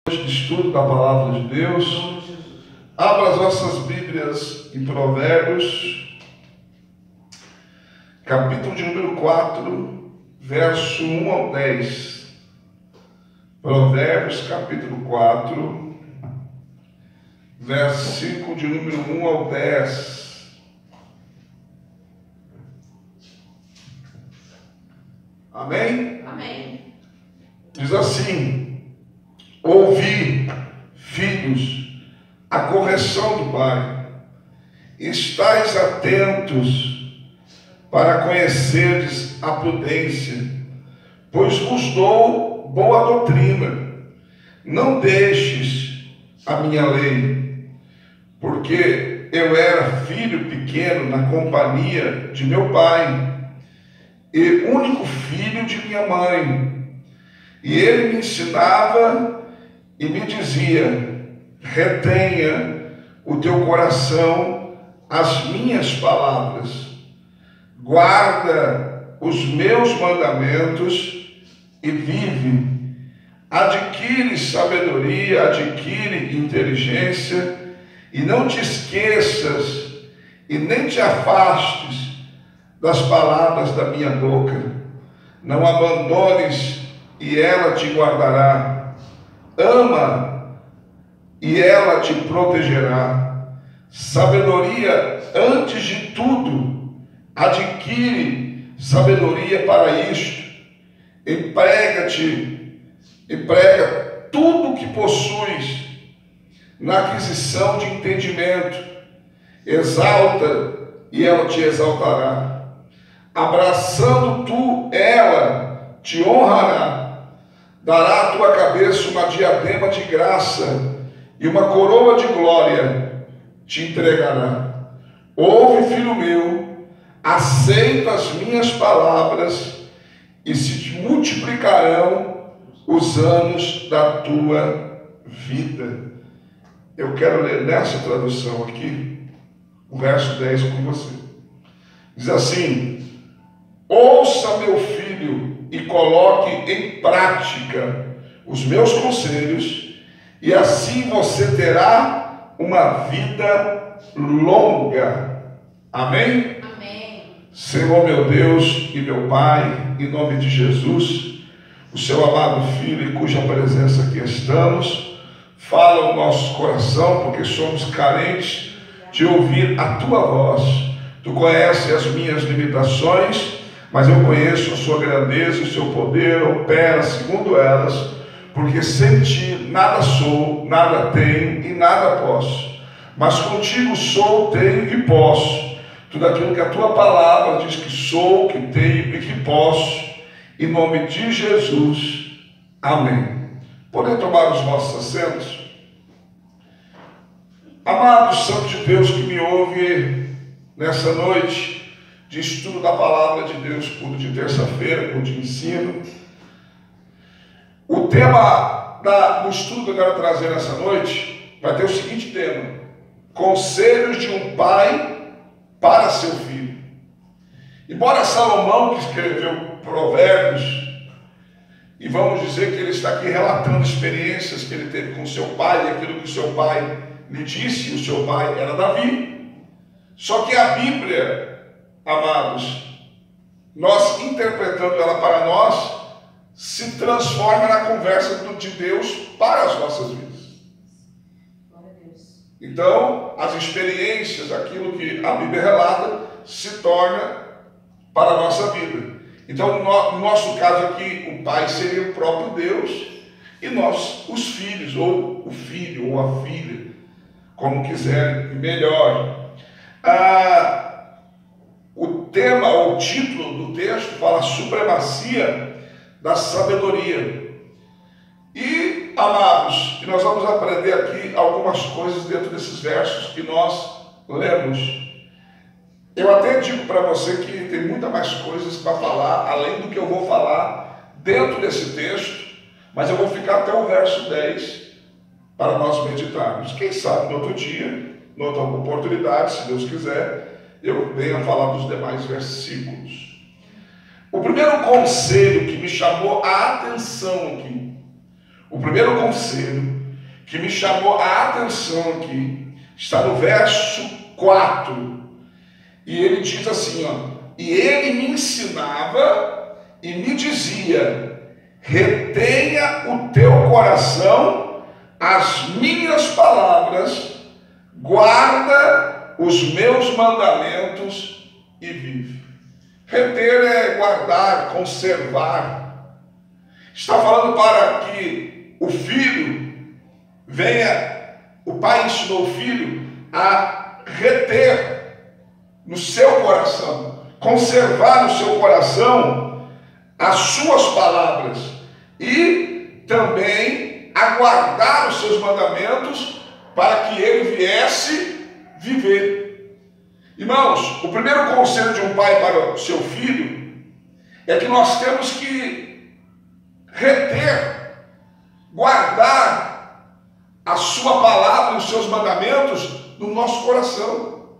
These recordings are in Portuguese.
De estudo da palavra de Deus. Abra as nossas Bíblias em Provérbios, capítulo de número 4, verso 1 ao 10. Provérbios, capítulo 4, versículo de número 1 ao 10. Amém? Amém. Diz assim: ouvi, filhos, a correção do Pai. Estais atentos para conhecerdes a prudência, pois vos dou boa doutrina. Não deixes a minha lei, porque eu era filho pequeno na companhia de meu pai, e único filho de minha mãe. E ele me ensinava e me dizia: retenha o teu coração as minhas palavras, guarda os meus mandamentos e vive. Adquire sabedoria, adquire inteligência, e não te esqueças e nem te afastes das palavras da minha boca. Não abandones e ela te guardará. Ama e ela te protegerá. Sabedoria antes de tudo. Adquire sabedoria para isto. Emprega tudo o que possuis na aquisição de entendimento. Exalta e ela te exaltará. Abraçando tu, ela te honrará. Dará à tua cabeça uma diadema de graça e uma coroa de glória te entregará. Ouve, filho meu, aceita as minhas palavras e se te multiplicarão os anos da tua vida. Eu quero ler nessa tradução aqui, o verso 10 com você. Diz assim: ouça, meu filho, e coloque em prática os meus conselhos, e assim você terá uma vida longa. Amém? Amém. Senhor, meu Deus e meu Pai, em nome de Jesus, o seu amado Filho, em cuja presença aqui estamos, fala o nosso coração, porque somos carentes de ouvir a tua voz. Tu conheces as minhas limitações, mas eu conheço a sua grandeza e o seu poder opera segundo elas, porque sem ti nada sou, nada tenho e nada posso. Mas contigo sou, tenho e posso. Tudo aquilo que a tua palavra diz que sou, que tenho e que posso. Em nome de Jesus. Amém. Podem tomar os vossos assentos? Amado santo de Deus que me ouve nessa noite de estudo da palavra de Deus, culto de terça-feira, culto de ensino. O tema do estudo que eu quero trazer nessa noite vai ter o seguinte tema: conselhos de um pai para seu filho. Embora Salomão, que escreveu Provérbios, e vamos dizer que ele está aqui relatando experiências que ele teve com seu pai, e aquilo que o seu pai lhe disse, o seu pai era Davi. Só que a Bíblia, amados, nós interpretando ela para nós, se transforma na conversa de Deus para as nossas vidas. Então, as experiências, aquilo que a Bíblia relata, se torna para a nossa vida. Então, no nosso caso aqui, o pai seria o próprio Deus, e nós, os filhos, ou o filho, ou a filha, como quiserem, melhor. O tema, ou o título do texto fala a supremacia da sabedoria. E, amados, nós vamos aprender aqui algumas coisas dentro desses versos que nós lemos. Eu até digo para você que tem muita mais coisas para falar, além do que eu vou falar dentro desse texto, mas eu vou ficar até o verso 10 para nós meditarmos. Quem sabe no outro dia, em outra oportunidade, se Deus quiser, eu venho a falar dos demais versículos. O primeiro conselho que me chamou a atenção aqui, o primeiro conselho que me chamou a atenção aqui. Está no verso 4. E ele diz assim, ó. E ele me ensinava e me dizia: retenha o teu coração as minhas palavras, guarda os meus mandamentos e vive. Reter é guardar, conservar. Está falando para que o filho venha, o pai ensinou o filho a reter no seu coração, conservar no seu coração as suas palavras e também aguardar os seus mandamentos para que ele viesse viver. Irmãos, o primeiro conselho de um pai para o seu filho é que nós temos que reter, guardar a sua palavra e os seus mandamentos no nosso coração.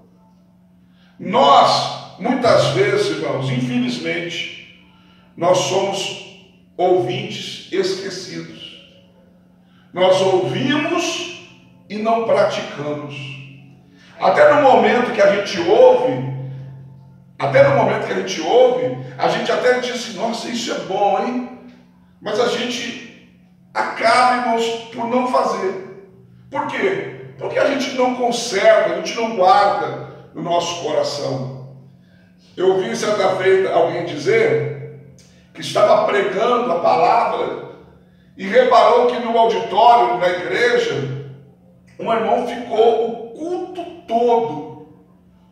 Nós, muitas vezes, irmãos, infelizmente, nós somos ouvintes esquecidos. Nós ouvimos e não praticamos. Até no momento que a gente ouve, a gente até diz assim, nossa, isso é bom, hein? Mas a gente acaba, irmãos, por não fazer. Por quê? Porque a gente não conserva, a gente não guarda no nosso coração. Eu ouvi certa feita alguém dizer que estava pregando a palavra e reparou que no auditório, na igreja, um irmão ficou o culto todo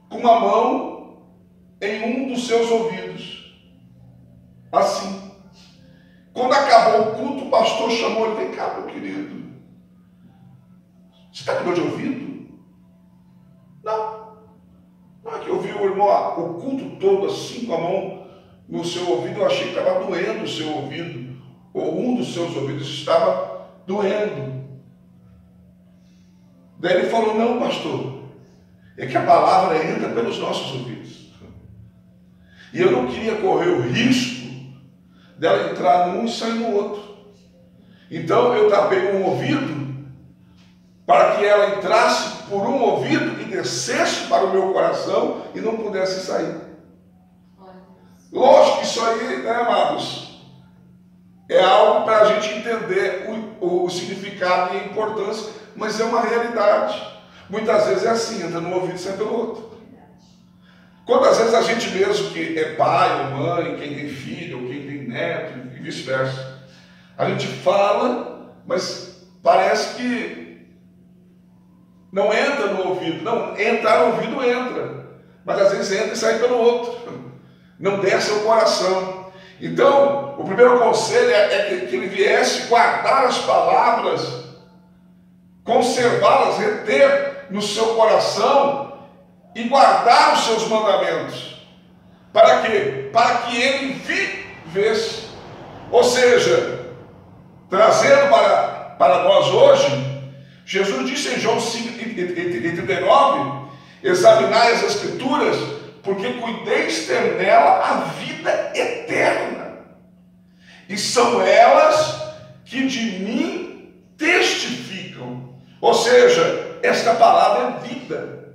com a mão em um dos seus ouvidos. Assim. Quando acabou o culto, o pastor chamou ele: vem cá, meu querido. Você está com dor de ouvido? Não. Não é que eu vi o irmão o culto todo assim com a mão no seu ouvido, eu achei que estava doendo o seu ouvido, ou um dos seus ouvidos estava doendo. Daí ele falou: não, pastor, é que a palavra entra pelos nossos ouvidos. E eu não queria correr o risco dela entrar num e sair no outro. Então eu tapei um ouvido para que ela entrasse por um ouvido e descesse para o meu coração e não pudesse sair. Lógico que isso aí, né, amados, é algo para a gente entender o significado e a importância, mas é uma realidade. Muitas vezes é assim, entra num ouvido e sai pelo outro. Quantas vezes a gente mesmo, que é pai ou mãe, quem tem filho ou quem tem neto e vice-versa, a gente fala, mas parece que não entra no ouvido. Não, entrar no ouvido entra, mas às vezes entra e sai pelo outro. Não desce ao coração. Então, o primeiro conselho é que ele viesse guardar as palavras, conservá-las, reter no seu coração e guardar os seus mandamentos. Para quê? Para que ele vivesse. Ou seja, trazendo para nós hoje, Jesus disse em João 5:39, examinai as Escrituras, porque cuideis ter nela a vida eterna. E são elas que de mim testificam. Ou seja, esta palavra é vida.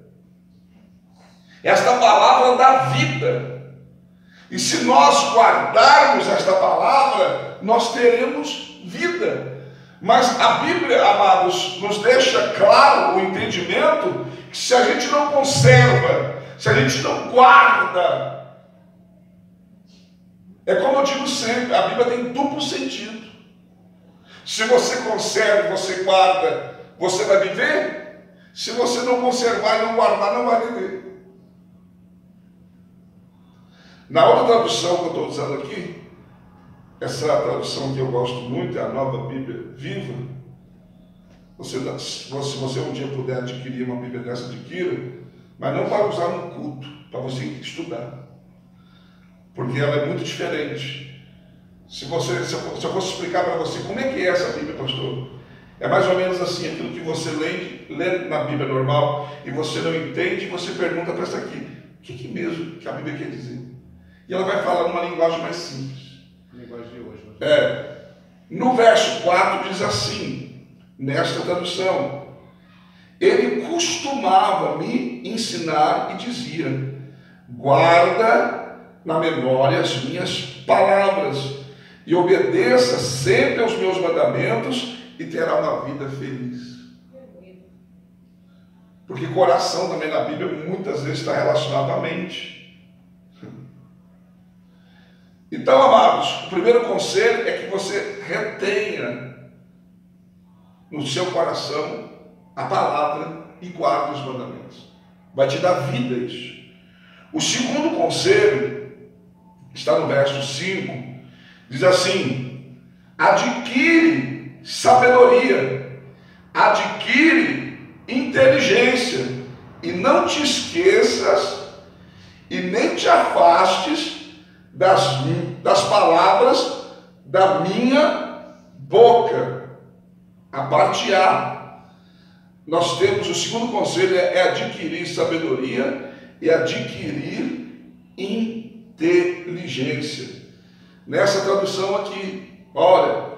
Esta palavra dá vida. E se nós guardarmos esta palavra, nós teremos vida. Mas a Bíblia, amados, nos deixa claro o entendimento que se a gente não conserva, se a gente não guarda, é como eu digo sempre, a Bíblia tem duplo sentido. Se você conserva, você guarda, você vai viver. Se você não conservar e não guardar, não vai viver. Na outra tradução que eu estou usando aqui, essa tradução que eu gosto muito é a Nova Bíblia Viva. Se você um dia puder adquirir uma Bíblia dessa, adquira, mas não para usar no culto, para você estudar, porque ela é muito diferente. Se eu fosse explicar para você como é que é essa Bíblia, pastor, é mais ou menos assim, aquilo que você lê na Bíblia normal e você não entende, você pergunta para essa aqui: o que mesmo que a Bíblia quer dizer? E ela vai falar numa linguagem mais simples. Linguagem de hoje. No verso 4 diz assim, nesta tradução. Ele costumava me ensinar e dizia: guarda na memória as minhas palavras e obedeça sempre aos meus mandamentos e terá uma vida feliz. Porque coração também na Bíblia muitas vezes está relacionado à mente. Então, amados, o primeiro conselho é que você retenha no seu coração a palavra e guarde os mandamentos. Vai te dar vida isso. O segundo conselho está no verso 5, diz assim: adquire sabedoria, adquire inteligência, e não te esqueças e nem te afastes das palavras da minha boca. A parte A, nós temos o segundo conselho, é adquirir sabedoria e adquirir inteligência. Nessa tradução aqui, olha,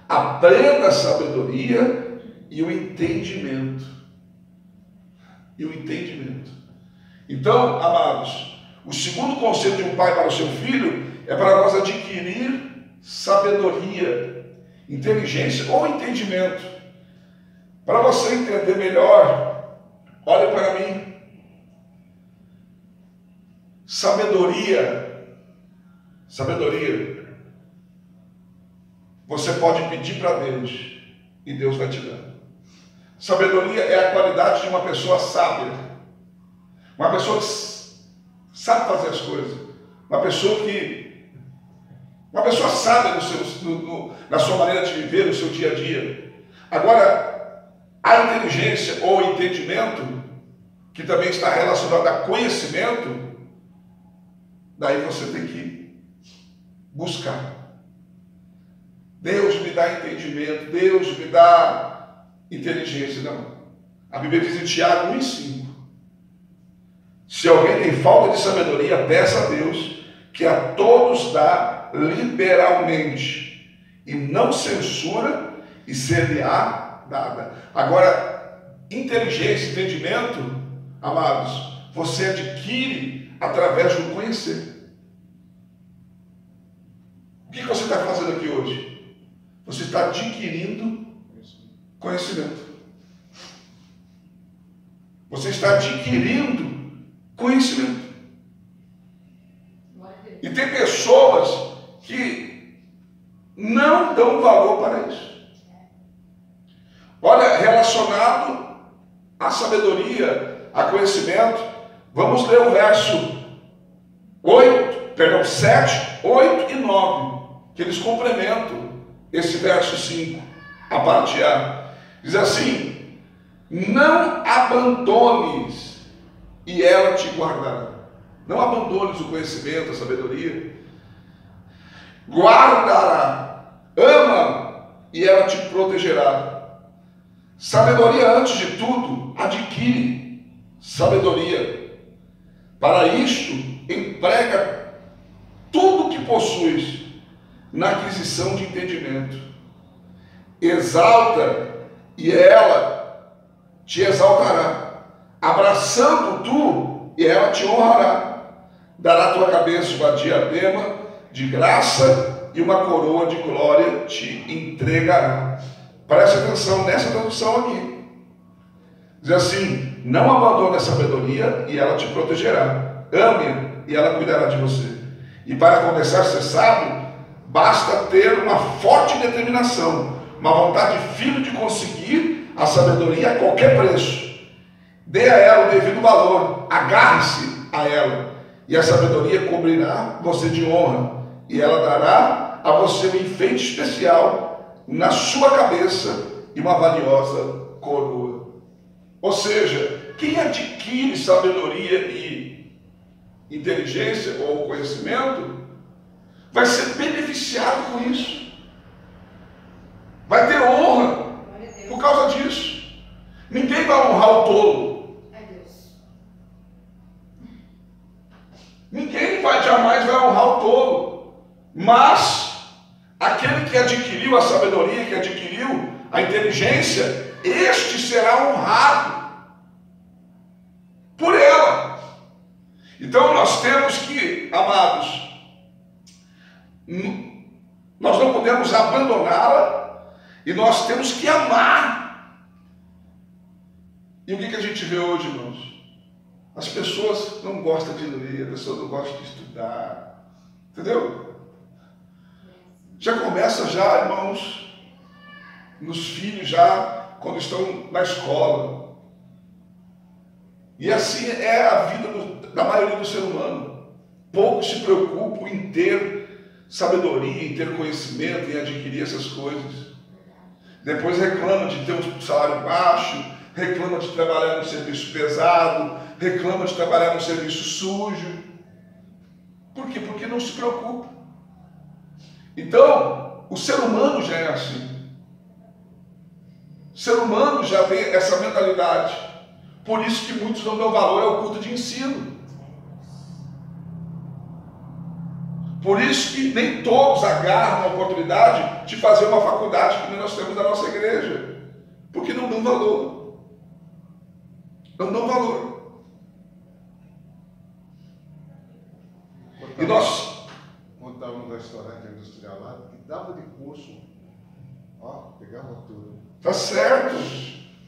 aprenda a sabedoria e o entendimento. E o entendimento. Então, amados, o segundo conselho de um pai para o seu filho é para nós adquirir sabedoria, inteligência ou entendimento. Para você entender melhor, olha para mim. Sabedoria. Você pode pedir para Deus e Deus vai te dar. Sabedoria é a qualidade de uma pessoa sábia. Uma pessoa que sabe fazer as coisas. Uma pessoa sábia na sua maneira de viver, no seu dia a dia. Agora, a inteligência ou entendimento, que também está relacionado a conhecimento, daí você tem que buscar. Deus me dá entendimento, Deus me dá inteligência. Não. A Bíblia diz em Tiago 1,5: se alguém tem falta de sabedoria, peça a Deus, que a todos dá liberalmente, e não censura, e ser-lhe-á dada. Agora, inteligência, entendimento, amados, você adquire através do conhecer. O que você está fazendo aqui hoje? Você está adquirindo conhecimento. Você está adquirindo conhecimento. E tem pessoas que não dão valor para isso. Olha, relacionado à sabedoria, a conhecimento, vamos ler o verso 7, 8 e 9, que eles complementam esse verso 5, a parte A. Diz assim: não abandones e ela te guardará. Não abandones o conhecimento, a sabedoria. Guardará, ama e ela te protegerá. Sabedoria, antes de tudo, adquire sabedoria. Para isto, emprega tudo que possuis na aquisição de entendimento. Exalta e ela te exaltará. Abraçando tu e ela te honrará. Dará à tua cabeça uma diadema de graça e uma coroa de glória te entregará. Preste atenção nessa tradução aqui. Diz assim: não abandone a sabedoria e ela te protegerá. Ame-a e ela cuidará de você. E para começar a ser sábio, basta ter uma forte determinação, uma vontade firme de conseguir a sabedoria a qualquer preço. Dê a ela o devido valor, agarre-se a ela, e a sabedoria cobrirá você de honra, e ela dará a você um enfeite especial na sua cabeça e uma valiosa coroa. Ou seja, quem adquire sabedoria e inteligência ou conhecimento vai ser beneficiado com isso, vai ter honra por causa disso. Ninguém vai honrar o tolo. Ninguém jamais vai honrar o tolo. Mas aquele que adquiriu a sabedoria, que adquiriu a inteligência, inteligência, este será honrado por ela. Então nós temos que, amados, nós não podemos abandoná-la e nós temos que amar. E o que a gente vê hoje, irmãos? As pessoas não gostam de ler, as pessoas não gostam de estudar, entendeu? Já começa já, irmãos, nos filhos já, quando estão na escola. E assim é a vida da maioria do ser humano. Poucos se preocupam em ter sabedoria, em ter conhecimento, em adquirir essas coisas. Depois reclama de ter um salário baixo, reclama de trabalhar num serviço pesado, reclama de trabalhar num serviço sujo. Por quê? Porque não se preocupa. Então, o ser humano já é assim. O ser humano já tem essa mentalidade. Por isso que muitos não dão valor ao culto de ensino. Por isso que nem todos agarram a oportunidade de fazer uma faculdade que nós temos na nossa igreja. Porque não dão valor. Não dão valor. E nós montamos um restaurante industrial lá que dava de curso, ó, pegava tudo. Tá certo.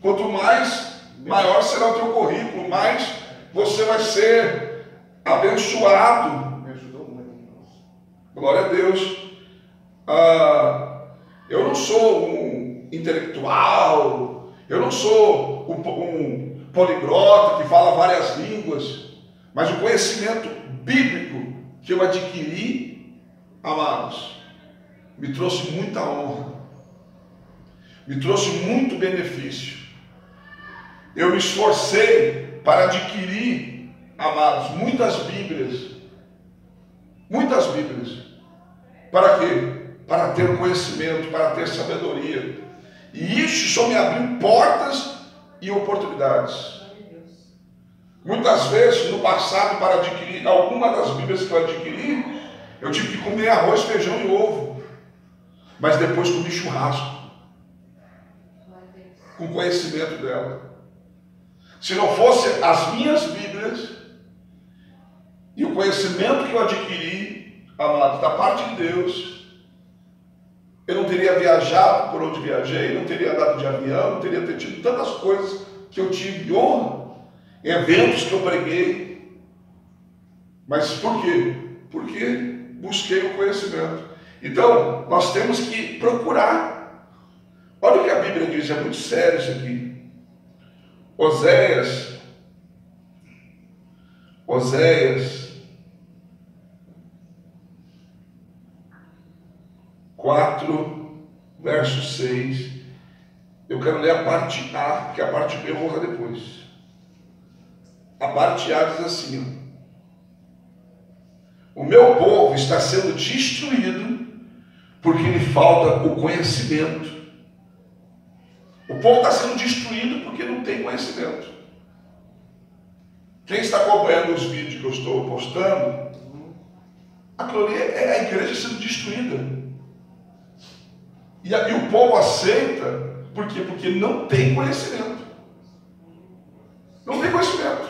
Quanto mais, maior será o teu currículo, mais você vai ser abençoado. Me ajudou muito. Glória a Deus. Eu não sou um intelectual, eu não sou um poliglota que fala várias línguas, mas o conhecimento bíblico que eu adquiri, amados, me trouxe muita honra, me trouxe muito benefício. Eu me esforcei para adquirir, amados, muitas Bíblias. Muitas Bíblias. Para quê? Para ter conhecimento, para ter sabedoria. E isso só me abriu portas e oportunidades. Muitas vezes, no passado, para adquirir alguma das Bíblias que eu adquiri, eu tive que comer arroz, feijão e ovo. Mas depois comi churrasco. Com conhecimento dela. Se não fosse as minhas Bíblias e o conhecimento que eu adquiri, amados, da parte de Deus, eu não teria viajado por onde viajei, não teria andado de avião, não teria tido tantas coisas que eu tive de honra, eventos que eu preguei. Mas por quê? Porque busquei o conhecimento. Então, nós temos que procurar. Olha o que a Bíblia diz, é muito sério isso aqui. Oséias 4, verso 6. Eu quero ler a parte A, porque a parte B eu vou ler depois. A parte A diz assim: o meu povo está sendo destruído porque lhe falta o conhecimento. O povo está sendo destruído porque não tem conhecimento. Quem está acompanhando os vídeos que eu estou postando, aquilo ali é a igreja sendo destruída. E o povo aceita, por quê? Porque não tem conhecimento. Não tem conhecimento.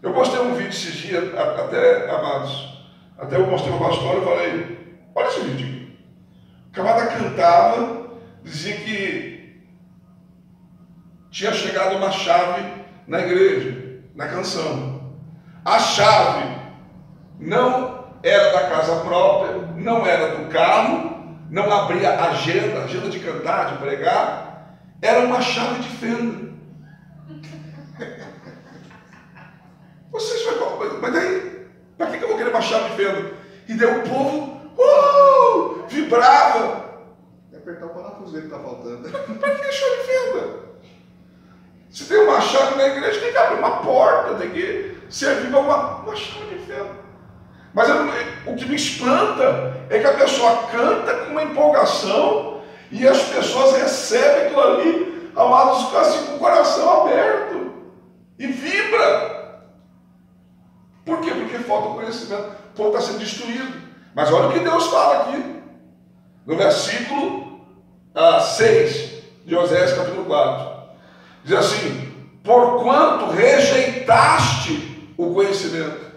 Eu postei um vídeo esses dias, até, amados, até eu mostrei para o pastor e falei, olha esse vídeo. O camarada cantava, dizia que tinha chegado uma chave na igreja, na canção. A chave não era da casa própria, não era do carro, não abria agenda de cantar, de pregar, era uma chave de fenda. Vocês vão, mas daí, para que eu vou querer uma chave de fenda? E daí o povo vibrava. Apertar o parafuso dele que está faltando. Para que chave de fenda? Se tem uma chave na igreja, tem que abrir uma porta, tem que servir para uma chave de fenda. Mas o que me espanta é que a pessoa canta com uma empolgação e as pessoas recebem aquilo ali, amados, assim, com o coração aberto e vibra. Por quê? Porque falta conhecimento. O povo está sendo destruído. Mas olha o que Deus fala aqui. No versículo 6 de Oséias capítulo 4. Diz assim: porquanto rejeitaste o conhecimento.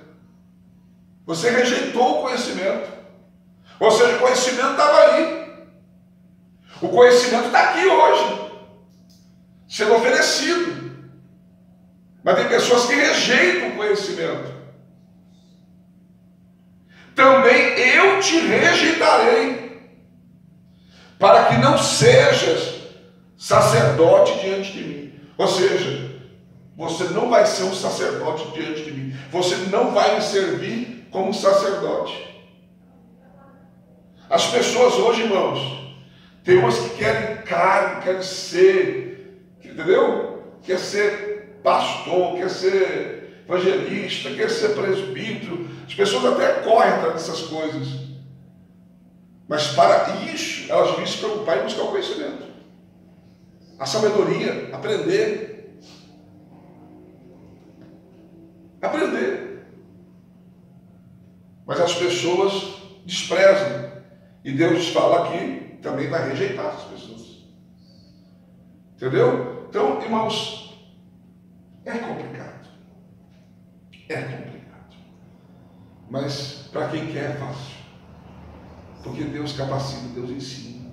Você rejeitou o conhecimento. Ou seja, o conhecimento estava aí. O conhecimento está aqui hoje, sendo oferecido. Mas tem pessoas que rejeitam o conhecimento. Também eu te rejeitarei, para que não sejas sacerdote diante de mim. Ou seja, você não vai ser um sacerdote diante de mim. Você não vai me servir como sacerdote. As pessoas hoje, irmãos, tem umas que querem cargo, querem ser, entendeu? Quer ser pastor, quer ser evangelista, quer ser presbítero. As pessoas até correm atrás dessas coisas. Mas para isso, elas vêm se preocupar em buscar o conhecimento, a sabedoria, aprender. Aprender. Mas as pessoas desprezam. E Deus fala que também vai rejeitar as pessoas. Entendeu? Então, irmãos, é complicado. É complicado. Mas para quem quer é fácil. Porque Deus capacita, Deus ensina.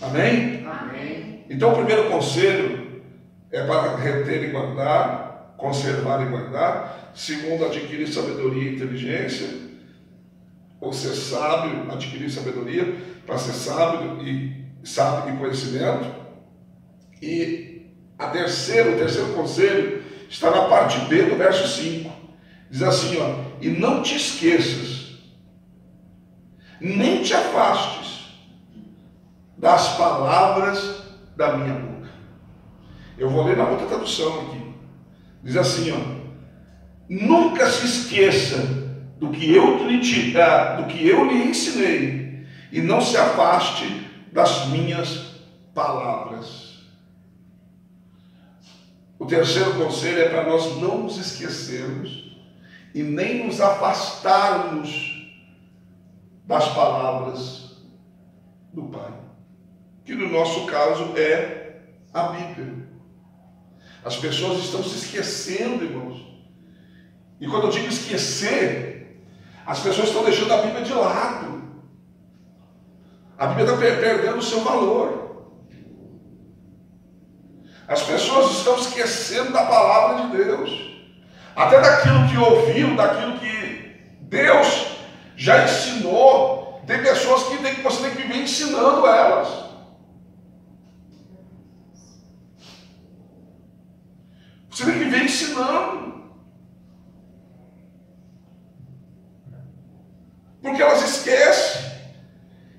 Amém? Amém. Então o primeiro conselho é para reter e guardar, conservar e guardar. Segundo, adquirir sabedoria e inteligência. Ou ser sábio, adquirir sabedoria, para ser sábio e conhecimento. E o terceiro conselho está na parte B do verso 5. Diz assim, ó: e não te esqueças, nem te afastes das palavras da minha boca. Eu vou ler na outra tradução aqui. Diz assim, ó: nunca se esqueça do que eu lhe ensinei, e não se afaste das minhas palavras. O terceiro conselho é para nós não nos esquecermos e nem nos afastarmos das palavras do Pai, que no nosso caso é a Bíblia. As pessoas estão se esquecendo, irmãos. E quando eu digo esquecer, as pessoas estão deixando a Bíblia de lado. A Bíblia está perdendo o seu valor. As pessoas estão esquecendo da palavra de Deus, até daquilo que ouviram, daquilo que Deus já ensinou. Tem pessoas que você tem que viver ensinando elas. Você tem que viver ensinando. Porque elas esquecem,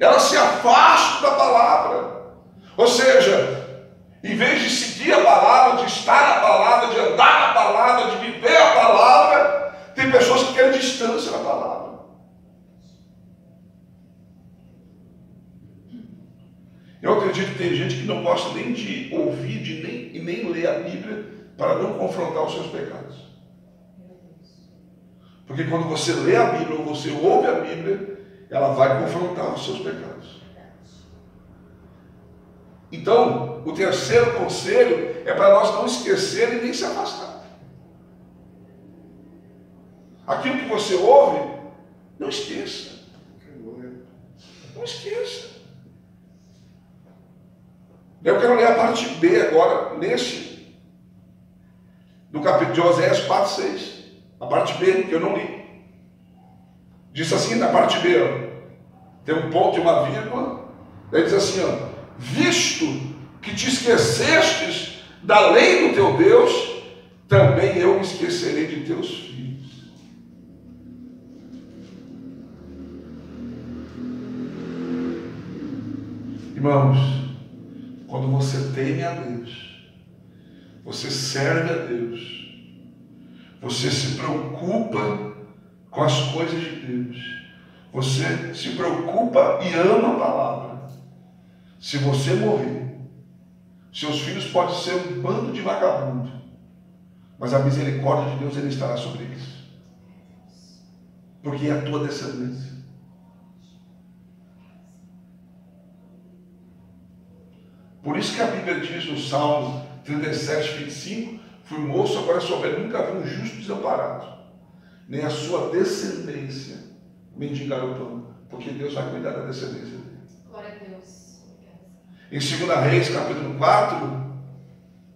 elas se afastam da palavra. Ou seja, em vez de seguir a palavra, de estar na palavra, de andar na palavra, de viver a palavra, tem pessoas que querem distância da palavra. Eu acredito que tem gente que não gosta nem de ouvir e nem ler a Bíblia para não confrontar os seus pecados. Porque quando você lê a Bíblia ou você ouve a Bíblia, ela vai confrontar os seus pecados. Então, o terceiro conselho é para nós não esquecer e nem se afastar. Aquilo que você ouve, não esqueça. Não esqueça. Eu quero ler a parte B agora, do capítulo de Oséias 4, 6. A parte B, que eu não li. Diz assim na parte B, ó, tem um ponto e uma vírgula. Daí diz assim, ó: visto que te esquecestes da lei do teu Deus, também eu me esquecerei de teus filhos. Irmãos, quando você teme a Deus, você serve a Deus, você se preocupa com as coisas de Deus, você se preocupa e ama a palavra. Se você morrer, seus filhos podem ser um bando de vagabundo, mas a misericórdia de Deus ele estará sobre eles, porque é a tua descendência. Por isso que a Bíblia diz no Salmo 37, 25, fui moço, agora sou velho, nunca vi um justo desamparado, nem a sua descendência mendigar o pão, porque Deus vai cuidar da descendência dele. Glória a Deus. Em 2 Reis, capítulo 4,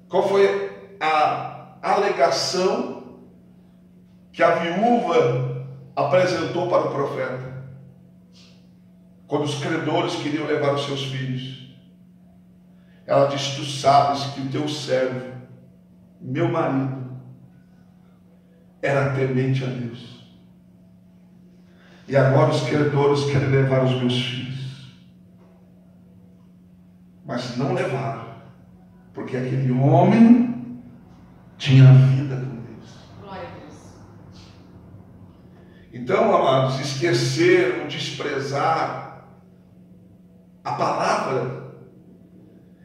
qual foi a alegação que a viúva apresentou para o profeta? Quando os credores queriam levar os seus filhos, ela disse: tu sabes que o teu servo, meu marido, era temente a Deus, e agora os credores querem levar os meus filhos, mas não levaram, porque aquele homem tinha vida com Deus. Glória a Deus. Então, amados, esquecer ou desprezar a palavra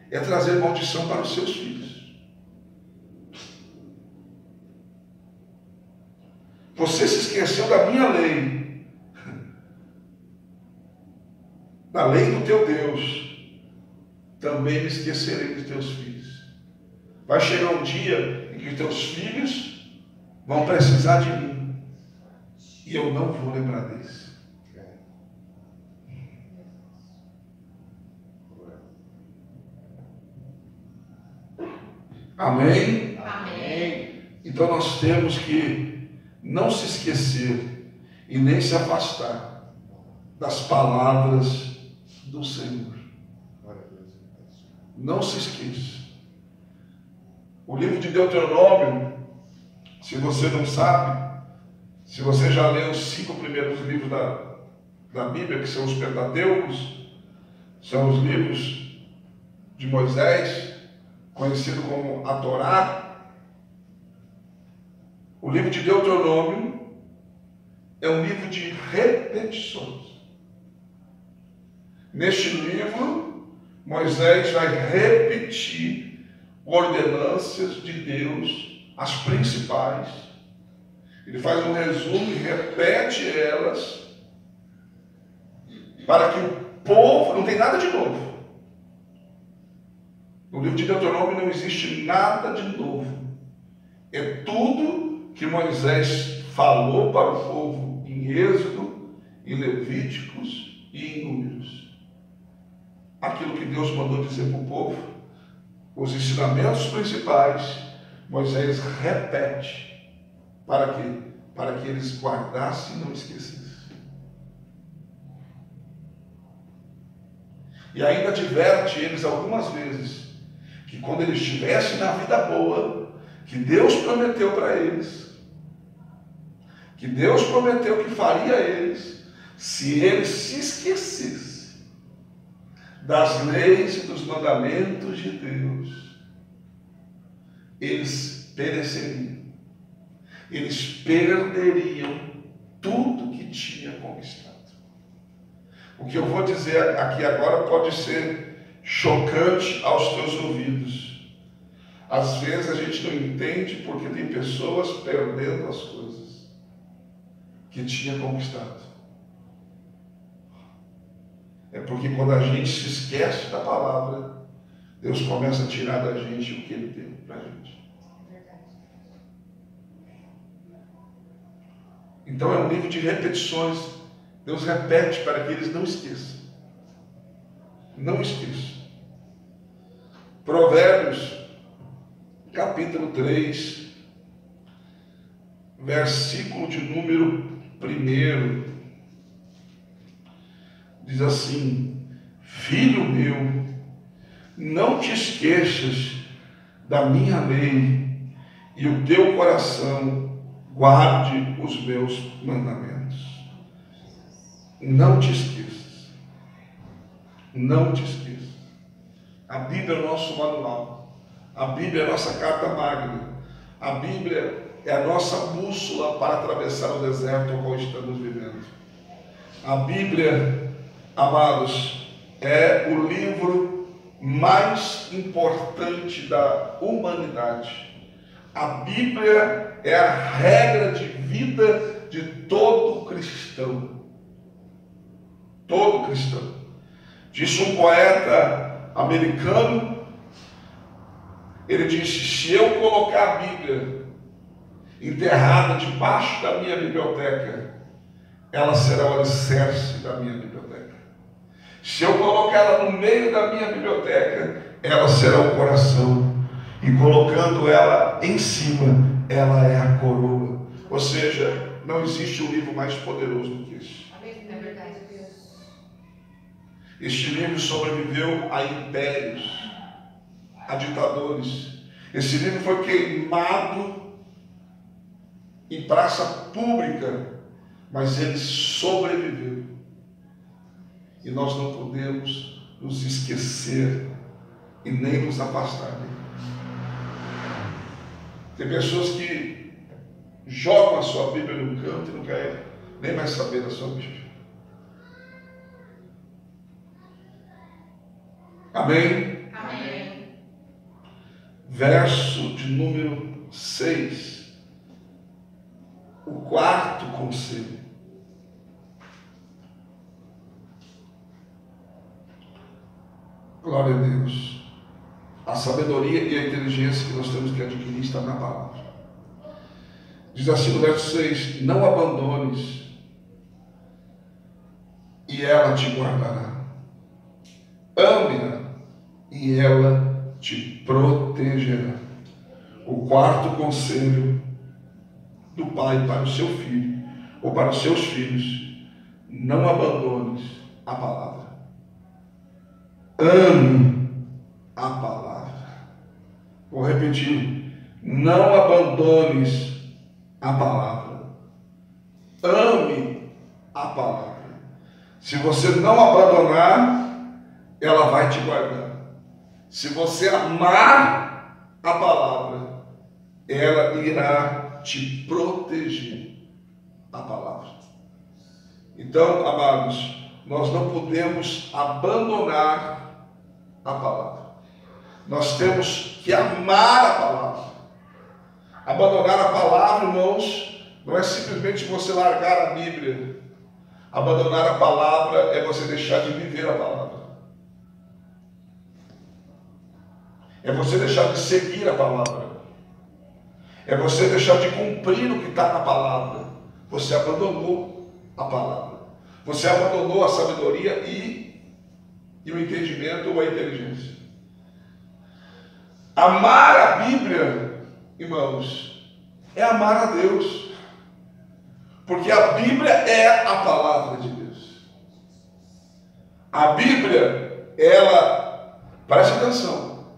é trazer maldição para os seus filhos. Você se esqueceu da minha lei, da lei do teu Deus, também me esquecerei dos teus filhos. Vai chegar um dia em que os teus filhos vão precisar de mim, e eu não vou lembrar deles. Amém? Amém. Então nós temos que não se esquecer e nem se afastar das palavras do Senhor. Não se esqueça. O livro de Deuteronômio, se você não sabe, se você já leu os 5 primeiros livros da Bíblia, que são os Pentateucos, são os livros de Moisés, conhecido como a Torá. O livro de Deuteronômio é um livro de repetições. Neste livro, Moisés vai repetir ordenâncias de Deus, as principais. Ele faz um resumo e repete elas, para que o povo, não tem nada de novo. No livro de Deuteronômio não existe nada de novo. É tudo que Moisés falou para o povo em Êxodo, em Levíticos e em Números. Aquilo que Deus mandou dizer para o povo, os ensinamentos principais, Moisés repete. Para quê? Para que eles guardassem e não esquecessem. E ainda adverte eles algumas vezes que quando eles estivessem na vida boa, que Deus prometeu para eles, que Deus prometeu que faria a eles, se eles se esquecessem das leis e dos mandamentos de Deus, eles pereceriam, eles perderiam tudo que tinha conquistado. O que eu vou dizer aqui agora pode ser chocante aos teus ouvidos. Às vezes a gente não entende porque tem pessoas perdendo as coisas que tinha conquistado. É porque quando a gente se esquece da palavra, Deus começa a tirar da gente o que Ele deu para a gente. Então é um livro de repetições. Deus repete para que eles não esqueçam. Não esqueça. Provérbios, capítulo 3, versículo de número 1, diz assim: filho meu, não te esqueças da minha lei, e o teu coração guarde os meus mandamentos. Não te esqueças. Não te esqueças. A Bíblia é o nosso manual. A Bíblia é a nossa carta magna. A Bíblia é a nossa bússola para atravessar o deserto ao qual estamos vivendo. A Bíblia, amados, é o livro mais importante da humanidade. A Bíblia é a regra de vida de todo cristão. Todo cristão. Disse um poeta americano Ele disse: se eu colocar a Bíblia enterrada debaixo da minha biblioteca, ela será o alicerce da minha biblioteca. Se eu colocar ela no meio da minha biblioteca, ela será o coração. E colocando ela em cima, ela é a coroa. Ou seja, não existe um livro mais poderoso do que esse. É verdade, Deus. Este livro sobreviveu a impérios, a ditadores. Esse livro foi queimado em praça pública, mas ele sobreviveu. E nós não podemos nos esquecer e nem nos afastar dele. Tem pessoas que jogam a sua Bíblia no canto e não querem nem mais saber da sua Bíblia. Amém? Amém. Verso de número 6. O quarto conselho. Glória a Deus. A sabedoria e a inteligência que nós temos que adquirir está na palavra. Diz assim no verso 6: não abandones, e ela te guardará. Ame-a, e ela te protegerá. O quarto conselho do pai para o seu filho, ou para os seus filhos: não abandones a palavra. Ame a palavra. Vou repetir: não abandones a palavra. Ame a palavra. Se você não abandonar, ela vai te guardar. Se você amar a palavra, ela irá te proteger. A palavra. Então, amados, nós não podemos abandonar a palavra. Nós temos que amar a palavra. Abandonar a palavra, irmãos, não é simplesmente você largar a Bíblia. Abandonar a palavra é você deixar de viver a palavra. É você deixar de seguir a palavra. É você deixar de cumprir o que está na palavra. Você abandonou a palavra. Você abandonou a sabedoria e o entendimento ou a inteligência. Amar a Bíblia, irmãos, é amar a Deus. Porque a Bíblia é a palavra de Deus. A Bíblia, ela, preste atenção,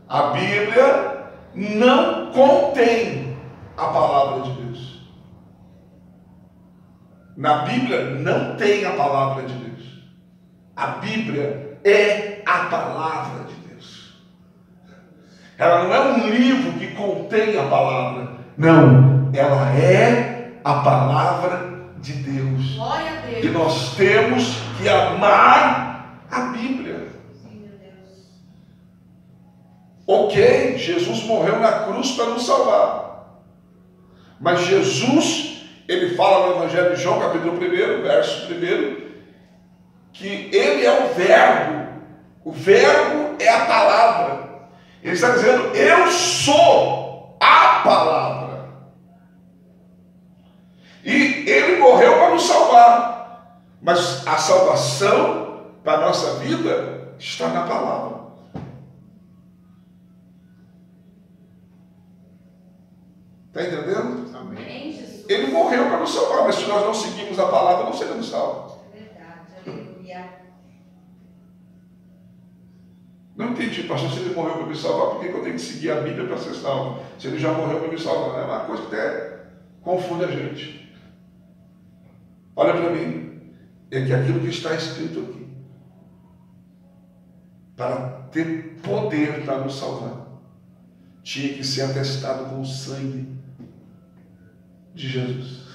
a Bíblia não contém a palavra de Deus. Na Bíblia não tem a palavra de Deus. A Bíblia é a palavra de Deus. Ela não é um livro que contém a palavra. Não, ela é a palavra de Deus. Glória a Deus. E nós temos que amar a Bíblia. Sim, meu Deus. Ok, Jesus morreu na cruz para nos salvar. Mas Jesus, ele fala no Evangelho de João, capítulo 1, verso 1, que ele é o Verbo. O Verbo é a palavra. Ele está dizendo: eu sou a palavra. E ele morreu para nos salvar. Mas a salvação para a nossa vida está na palavra. Está entendendo? Amém, Jesus. Ele morreu para nos salvar, mas se nós não seguirmos a palavra, não seremos salvos. É verdade, aleluia. Não entendi, pastor, se ele morreu para me salvar, por que eu tenho que seguir a Bíblia para ser salvo? Se ele já morreu para me salvar, é uma coisa que até confunde a gente. Olha para mim, é que aquilo que está escrito aqui, para ter poder para nos salvar, tinha que ser atestado com o sangue de Jesus.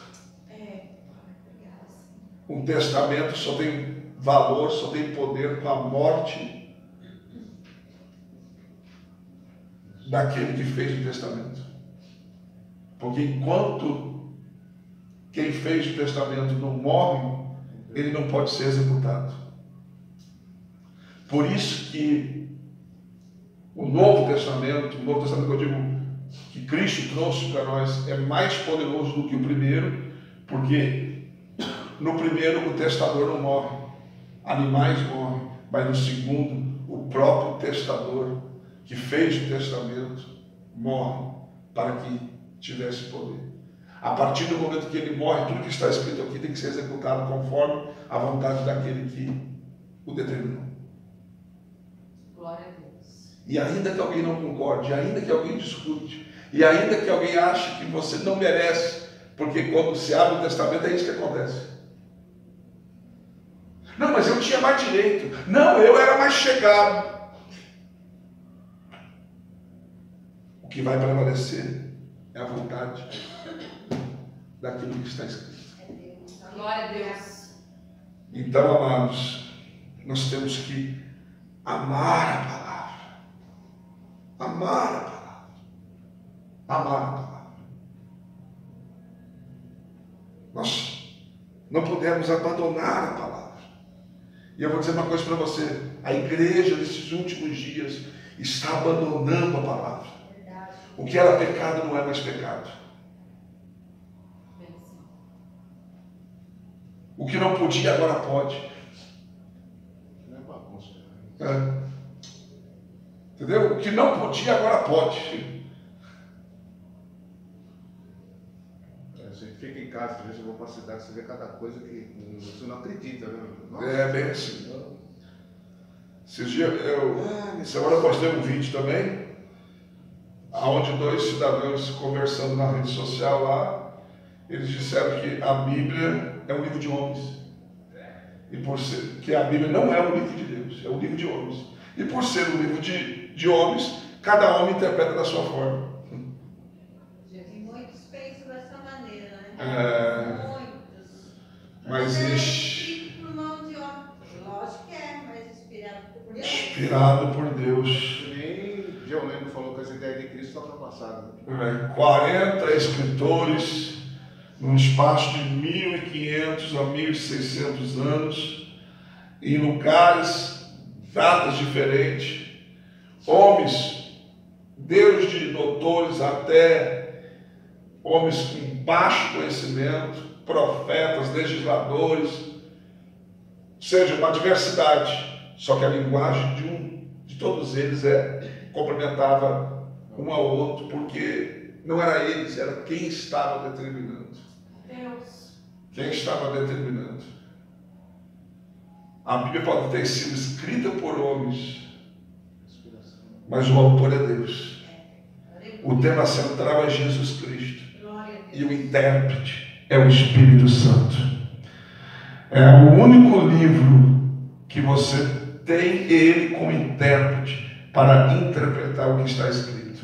Um testamento só tem valor, só tem poder com a morte daquele que fez o testamento. Porque enquanto quem fez o testamento não morre, ele não pode ser executado. Por isso que O Novo Testamento que eu digo que Cristo trouxe para nós, é mais poderoso do que o primeiro, porque no primeiro o testador não morre, animais morrem, mas no segundo o próprio testador que fez o testamento morre para que tivesse poder. A partir do momento que ele morre, tudo que está escrito aqui tem que ser executado conforme a vontade daquele que o determinou. Glória a Deus. E ainda que alguém não concorde, ainda que alguém discute, e ainda que alguém ache que você não merece, porque quando se abre o testamento é isso que acontece. Não, mas eu tinha mais direito. Não, eu era mais chegado. O que vai prevalecer é a vontade daquilo que está escrito. Glória a Deus. Então, amados, nós temos que amar a palavra. Amar a palavra. Amar a palavra. Nós não podemos abandonar a palavra. E eu vou dizer uma coisa para você: a igreja nesses últimos dias está abandonando a palavra. Verdade. O que era pecado não é mais pecado. O que não podia agora pode. Não é bagunça. É. Entendeu? O que não podia agora pode. Você fica em casa, às vezes eu vou para a cidade, você vê cada coisa que você não acredita, né? Nossa. É bem assim. Esses dias semana eu postei um vídeo também, onde dois cidadãos conversando na rede social lá, eles disseram que a Bíblia é um livro de homens. E por ser que a Bíblia não é um livro de Deus, é um livro de homens. E por ser um livro de homens, cada homem interpreta da sua forma. E muitos pensam dessa maneira, né? Muitos. Mas é existe. escrito por mão de homem. Lógico que é, mas inspirado por Deus. Inspirado por Deus. Nem John Lennon falou que essa ideia de Cristo está ultrapassada. Né? 40 escritores, num espaço de 1.500 a 1.600 anos, em lugares, datas diferentes, homens, desde doutores até homens com baixo conhecimento, profetas, legisladores, ou seja, uma diversidade, só que a linguagem de todos eles complementava um ao outro, porque não era eles, era quem estava determinando. Deus. Quem estava determinando. A Bíblia pode ter sido escrita por homens, mas o autor é Deus. O tema central é Jesus Cristo. Glória a Deus. E o intérprete é o Espírito Santo. É o único livro que você tem ele como intérprete para interpretar o que está escrito.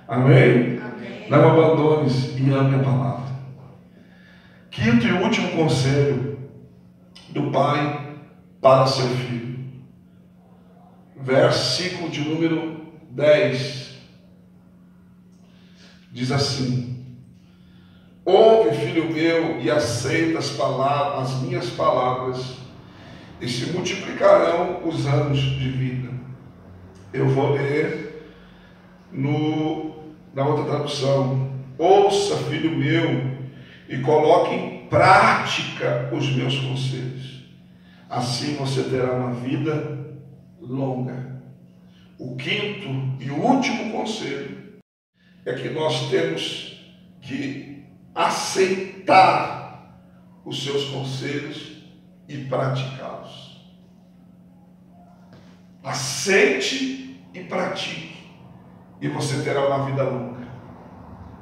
Amém? Amém. Não abandones e ame a palavra. Quinto e último conselho do pai para seu filho. Versículo de número 10. Diz assim: ouve, filho meu, e aceita as minhas palavras, e se multiplicarão os anos de vida. Eu vou ler na outra tradução: ouça, filho meu, e coloque em prática os meus conselhos. Assim você terá uma vida longa. O quinto e último conselho é que nós temos que aceitar os seus conselhos e praticá-los. Aceite e pratique, e você terá uma vida longa.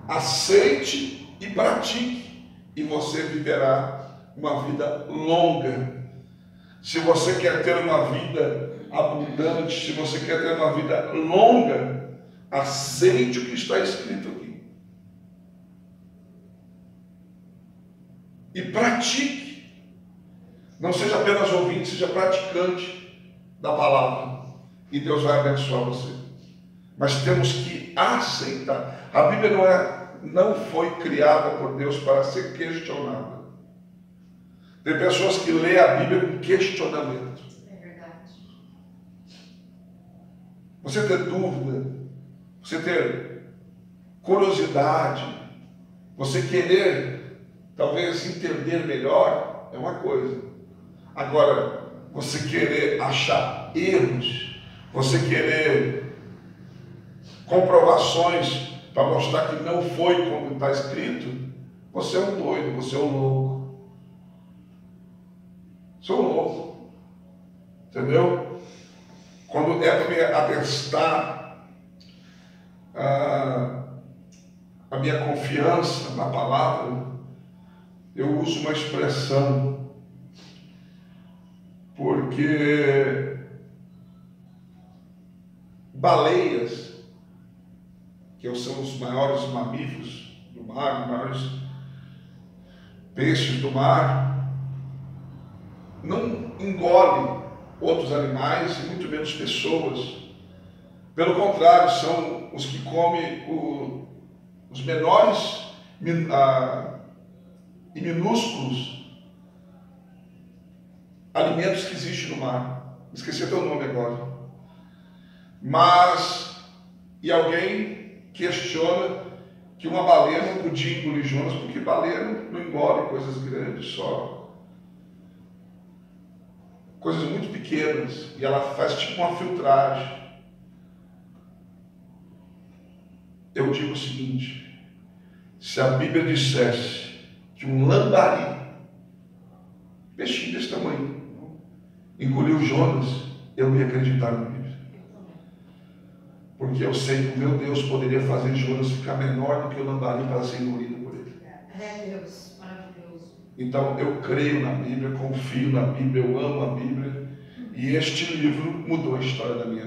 Aceite e pratique, e você viverá uma vida longa. Se você quer ter uma vida abundante, se você quer ter uma vida longa, aceite o que está escrito aqui. E pratique. Não seja apenas ouvinte, seja praticante da palavra. E Deus vai abençoar você. Mas temos que aceitar. A Bíblia não foi criada por Deus para ser questionada. Tem pessoas que lêem a Bíblia com questionamento. É verdade. você ter dúvida, você ter curiosidade, você querer talvez entender melhor, é uma coisa. Agora, você querer achar erros, você querer comprovações para mostrar que não foi como está escrito, você é um doido, você é um louco. Você é um louco. Entendeu? Quando é para me atestar a minha confiança na palavra, eu uso uma expressão, porque baleias, que são os maiores mamíferos do mar, os maiores peixes do mar, não engolem outros animais e muito menos pessoas. Pelo contrário, são os que comem os menores e minúsculos alimentos que existem no mar. Esqueci até o nome agora. E alguém questiona que uma baleia não podia engolir Jonas, porque baleia não engole coisas grandes, só coisas muito pequenas, e ela faz tipo uma filtragem. Eu digo o seguinte: se a Bíblia dissesse que um lambari, peixinho desse tamanho, engoliu Jonas, eu ia acreditar na Bíblia. Porque eu sei que o meu Deus poderia fazer Jonas ficar menor do que o lambari para ser engolido por ele. É Deus, maravilhoso. Então eu creio na Bíblia, confio na Bíblia, eu amo a Bíblia, e este livro mudou a história da minha vida.